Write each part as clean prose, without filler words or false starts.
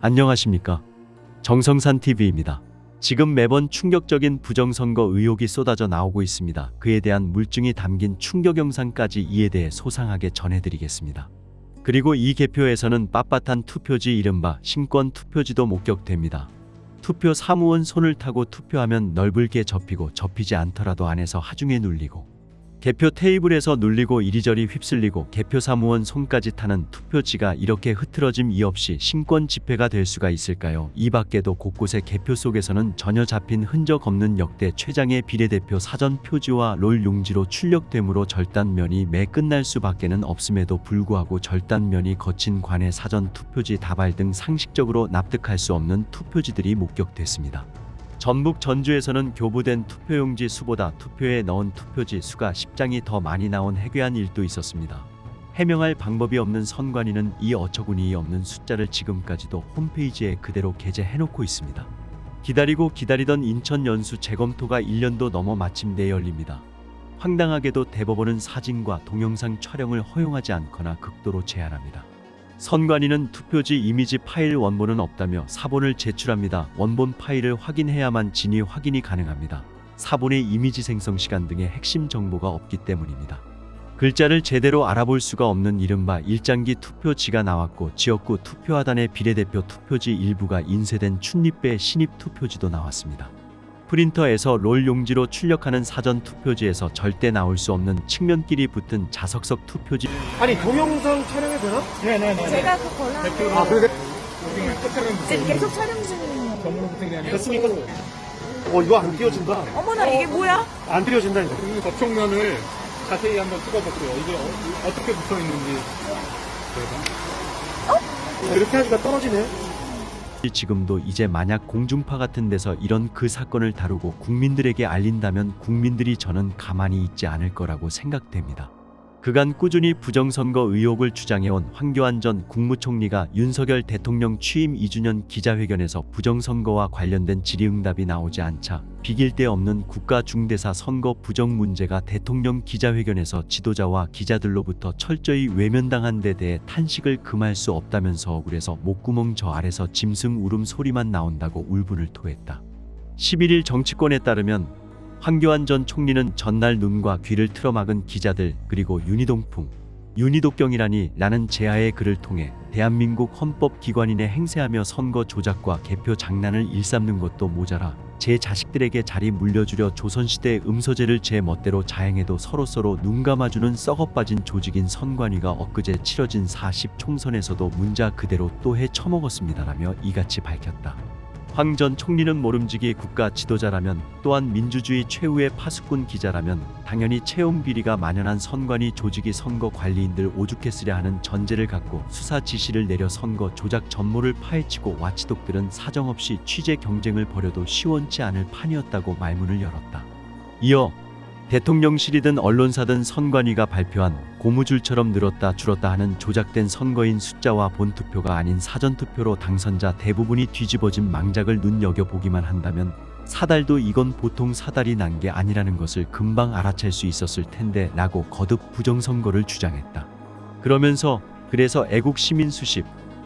안녕하십니까. 정성산 TV입니다. 지금 매번 충격적인 부정선거 의혹이 쏟아져 나오고 있습니다. 그에 대한 물증이 담긴 충격 영상까지 이에 대해 소상하게 전해드리겠습니다. 그리고 이 개표에서는 빳빳한 투표지 이른바 신권 투표지도 목격됩니다. 투표 사무원 손을 타고 투표하면 널브게 접히고 접히지 않더라도 안에서 하중에 눌리고 개표 테이블에서 눌리고 이리저리 휩쓸리고 개표 사무원 손까지 타는 투표지가 이렇게 흐트러짐 이 없이 신권 집회가 될 수가 있을까요? 이 밖에도 곳곳에 개표 속에서는 전혀 잡힌 흔적 없는 역대 최장의 비례대표 사전 표지와 롤 용지로 출력되므로 절단면이 매 끝날 수밖에는 없음에도 불구하고 절단면이 거친 관의 사전 투표지 다발 등 상식적으로 납득할 수 없는 투표지들이 목격됐습니다. 전북 전주에서는 교부된 투표용지 수보다 투표에 넣은 투표지 수가 10장이 더 많이 나온 해괴한 일도 있었습니다. 해명할 방법이 없는 선관위는 이 어처구니 없는 숫자를 지금까지도 홈페이지에 그대로 게재해놓고 있습니다. 기다리고 기다리던 인천 연수 재검토가 1년도 넘어 마침 내열립니다. 황당하게도 대법원은 사진과 동영상 촬영을 허용하지 않거나 극도로 제한합니다. 선관위는 투표지 이미지 파일 원본은 없다며 사본을 제출합니다. 원본 파일을 확인해야만 진위 확인이 가능합니다. 사본의 이미지 생성 시간 등의 핵심 정보가 없기 때문입니다. 글자를 제대로 알아볼 수가 없는 이른바 일장기 투표지가 나왔고 지역구 투표하단의 비례대표 투표지 일부가 인쇄된 춘립배 신입 투표지도 나왔습니다. 프린터에서 롤 용지로 출력하는 사전 투표지에서 절대 나올 수 없는 측면끼리 붙은 자석석 투표지. 아니 동영상 촬영해도 되나? 네네네. 제가 그 권한을 아 그래? 지금 계속 촬영 중이에요. 됐습니까? 이거 안 띄워진다. 어머나 이게 뭐야? 안 띄워진다니까. 이 거청면을 자세히 한번 찍어볼게요. 이게 어떻게 붙어 있는지. 이렇게 하니까 떨어지네. 지금도 이제 만약 공중파 같은 데서 이런 그 사건을 다루고 국민들에게 알린다면 국민들이 저는 가만히 있지 않을 거라고 생각됩니다. 그간 꾸준히 부정선거 의혹을 주장해온 황교안 전 국무총리가 윤석열 대통령 취임 2주년 기자회견에서 부정선거와 관련된 질의응답이 나오지 않자 비길 데 없는 국가중대사 선거 부정 문제가 대통령 기자회견에서 지도자와 기자들로부터 철저히 외면당한 데 대해 탄식을 금할 수 없다면서 억울해서 목구멍 저 아래서 짐승 울음 소리만 나온다고 울분을 토했다. 11일 정치권에 따르면 황교안 전 총리는 전날 눈과 귀를 틀어막은 기자들 그리고 윤희동풍, 윤희독경이라니 라는 제하의 글을 통해 대한민국 헌법기관인에 행세하며 선거 조작과 개표 장난을 일삼는 것도 모자라 제 자식들에게 자리 물려주려 조선시대 음서제를 제 멋대로 자행해도 서로서로 눈 감아주는 썩어빠진 조직인 선관위가 엊그제 치러진 40 총선에서도 문자 그대로 또 해 처먹었습니다라며 이같이 밝혔다. 황 전 총리는 모름지기 국가 지도자라면 또한 민주주의 최후의 파수꾼 기자라면 당연히 채용 비리가 만연한 선관위 조직이 선거 관리인들 오죽했으랴 하는 전제를 갖고 수사 지시를 내려 선거 조작 전모를 파헤치고 와치독들은 사정없이 취재 경쟁을 벌여도 시원치 않을 판이었다고 말문을 열었다. 이어 대통령실이든 언론사든 선관위가 발표한 고무줄처럼 늘었다 줄었다 하는 조작된 선거인 숫자와 본투표가 아닌 사전투표로 당선자 대부분이 뒤집어진 망작을 눈여겨보기만 한다면 사달도 이건 보통 사달이 난 게 아니라는 것을 금방 알아챌 수 있었을 텐데 라고 거듭 부정선거를 주장했다. 그러면서 그래서 애국 시민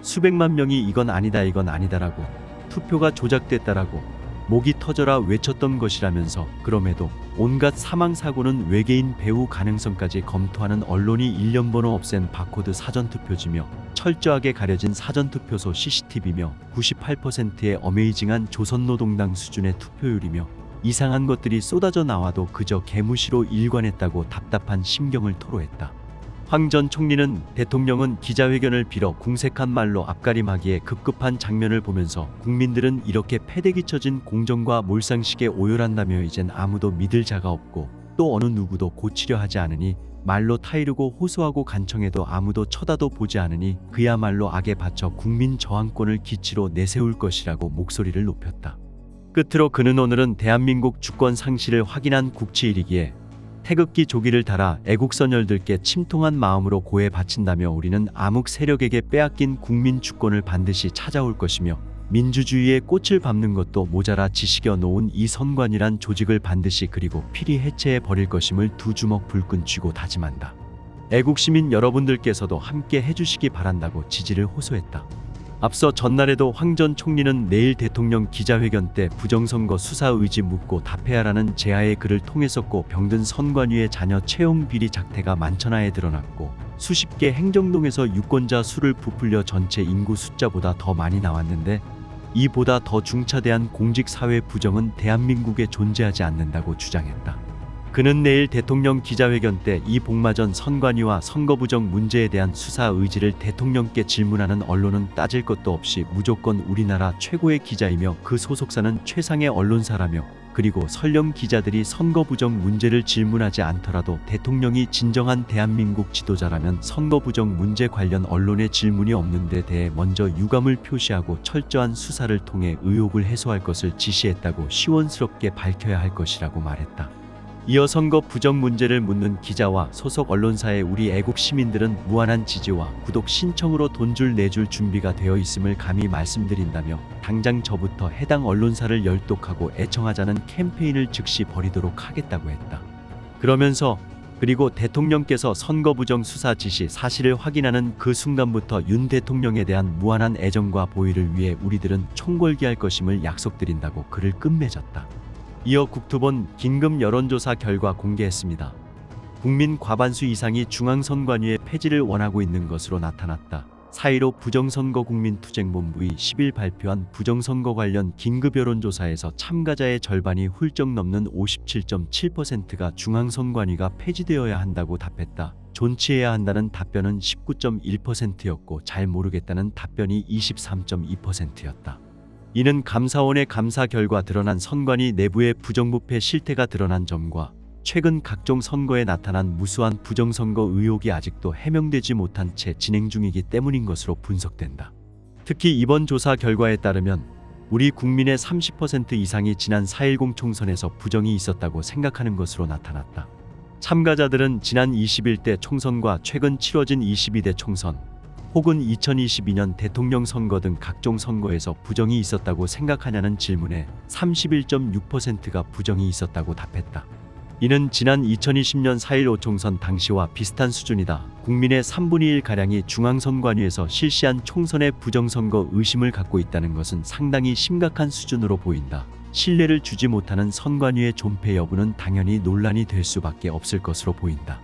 수백만 명이 이건 아니다라고 투표가 조작됐다라고 목이 터져라 외쳤던 것이라면서 그럼에도 온갖 사망사고는 외계인 배후 가능성까지 검토하는 언론이 1년 번호 없앤 바코드 사전투표지며 철저하게 가려진 사전투표소 CCTV며 98%의 어메이징한 조선노동당 수준의 투표율이며 이상한 것들이 쏟아져 나와도 그저 개무시로 일관했다고 답답한 심경을 토로했다. 황 전 총리는 대통령은 기자회견을 빌어 궁색한 말로 앞가림하기에 급급한 장면을 보면서 국민들은 이렇게 패대기 쳐진 공정과 몰상식에 오열한다며 이젠 아무도 믿을 자가 없고 또 어느 누구도 고치려 하지 않으니 말로 타이르고 호소하고 간청해도 아무도 쳐다도 보지 않으니 그야말로 악에 바쳐 국민 저항권을 기치로 내세울 것이라고 목소리를 높였다. 끝으로 그는 오늘은 대한민국 주권 상실을 확인한 국치일이기에 태극기 조기를 달아 애국선열들께 침통한 마음으로 고해 바친다며 우리는 암흑 세력에게 빼앗긴 국민 주권을 반드시 찾아올 것이며 민주주의의 꽃을 밟는 것도 모자라 지식여 놓은 이 선관이란 조직을 반드시 그리고 필히 해체해 버릴 것임을 두 주먹 불끈 쥐고 다짐한다. 애국시민 여러분들께서도 함께 해주시기 바란다고 지지를 호소했다. 앞서 전날에도 황 전 총리는 내일 대통령 기자회견 때 부정선거 수사 의지 묻고 답해야라는 제아의 글을 통했었고, 병든 선관위의 자녀 채용 비리 작태가 만천하에 드러났고, 수십 개 행정동에서 유권자 수를 부풀려 전체 인구 숫자보다 더 많이 나왔는데, 이보다 더 중차대한 공직사회 부정은 대한민국에 존재하지 않는다고 주장했다. 그는 내일 대통령 기자회견 때 이 복마전 선관위와 선거부정 문제에 대한 수사 의지를 대통령께 질문하는 언론은 따질 것도 없이 무조건 우리나라 최고의 기자이며 그 소속사는 최상의 언론사라며, 그리고 설령 기자들이 선거부정 문제를 질문하지 않더라도 대통령이 진정한 대한민국 지도자라면 선거부정 문제 관련 언론의 질문이 없는 데 대해 먼저 유감을 표시하고 철저한 수사를 통해 의혹을 해소할 것을 지시했다고 시원스럽게 밝혀야 할 것이라고 말했다. 이어 선거 부정 문제를 묻는 기자와 소속 언론사에 우리 애국 시민들은 무한한 지지와 구독 신청으로 돈줄 내줄 준비가 되어 있음을 감히 말씀드린다며, 당장 저부터 해당 언론사를 열독하고 애청하자는 캠페인을 즉시 벌이도록 하겠다고 했다. 그러면서 그리고 대통령께서 선거 부정 수사 지시 사실을 확인하는 그 순간부터 윤 대통령에 대한 무한한 애정과 보위를 위해 우리들은 총궐기할 것임을 약속드린다고 글을 끝맺었다. 이어 국토본 긴급 여론조사 결과 공개했습니다. 국민 과반수 이상이 중앙선관위의 폐지를 원하고 있는 것으로 나타났다. 4.15 부정선거국민투쟁본부의 10일 발표한 부정선거 관련 긴급 여론조사에서 참가자의 절반이 훌쩍 넘는 57.7%가 중앙선관위가 폐지되어야 한다고 답했다. 존치해야 한다는 답변은 19.1%였고 잘 모르겠다는 답변이 23.2%였다. 이는 감사원의 감사 결과 드러난 선관위 내부의 부정부패 실태가 드러난 점과 최근 각종 선거에 나타난 무수한 부정선거 의혹이 아직도 해명되지 못한 채 진행 중이기 때문인 것으로 분석된다. 특히 이번 조사 결과에 따르면 우리 국민의 30% 이상이 지난 4.10 총선에서 부정이 있었다고 생각하는 것으로 나타났다. 참가자들은 지난 21대 총선과 최근 치러진 22대 총선, 혹은 2022년 대통령 선거 등 각종 선거에서 부정이 있었다고 생각하냐는 질문에 31.6%가 부정이 있었다고 답했다. 이는 지난 2020년 4.15 총선 당시와 비슷한 수준이다. 국민의 3분의 1가량이 중앙선관위에서 실시한 총선의 부정선거 의심을 갖고 있다는 것은 상당히 심각한 수준으로 보인다. 신뢰를 주지 못하는 선관위의 존폐 여부는 당연히 논란이 될 수밖에 없을 것으로 보인다.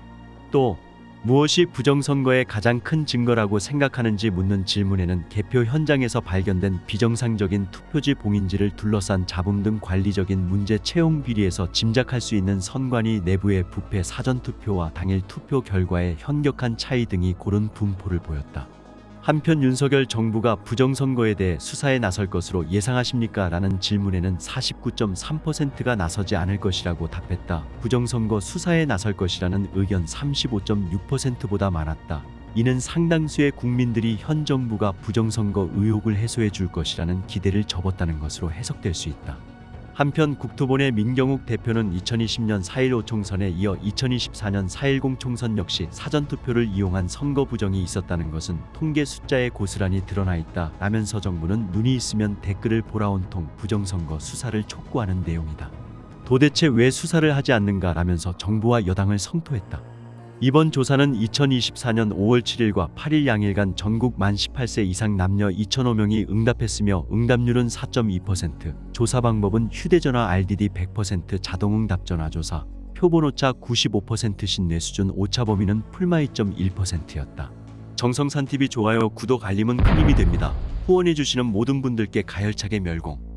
또 무엇이 부정선거의 가장 큰 증거라고 생각하는지 묻는 질문에는 개표 현장에서 발견된 비정상적인 투표지 봉인지를 둘러싼 잡음 등 관리적인 문제, 채용 비리에서 짐작할 수 있는 선관위 내부의 부패, 사전투표와 당일 투표 결과의 현격한 차이 등이 고른 분포를 보였다. 한편 윤석열 정부가 부정선거에 대해 수사에 나설 것으로 예상하십니까? 라는 질문에는 49.3%가 나서지 않을 것이라고 답했다. 부정선거 수사에 나설 것이라는 의견 35.6%보다 많았다. 이는 상당수의 국민들이 현 정부가 부정선거 의혹을 해소해 줄 것이라는 기대를 접었다는 것으로 해석될 수 있다. 한편 국토본의 민경욱 대표는 2020년 4.15 총선에 이어 2024년 4.10 총선 역시 사전투표를 이용한 선거 부정이 있었다는 것은 통계 숫자에 고스란히 드러나 있다 라면서 정부는 눈이 있으면 댓글을 보라 온통 부정선거 수사를 촉구하는 내용이다. 도대체 왜 수사를 하지 않는가 라면서 정부와 여당을 성토했다. 이번 조사는 2024년 5월 7일과 8일 양일간 전국 만 18세 이상 남녀 2,005명이 응답했으며 응답률은 4.2%, 조사 방법은 휴대전화 RDD 100% 자동응답 전화조사, 표본오차 95% 신뢰 수준, 오차 범위는 풀마 2.1%였다. 정성산TV 좋아요, 구독, 알림은 큰 힘이 됩니다. 후원해주시는 모든 분들께 가열차게 멸공.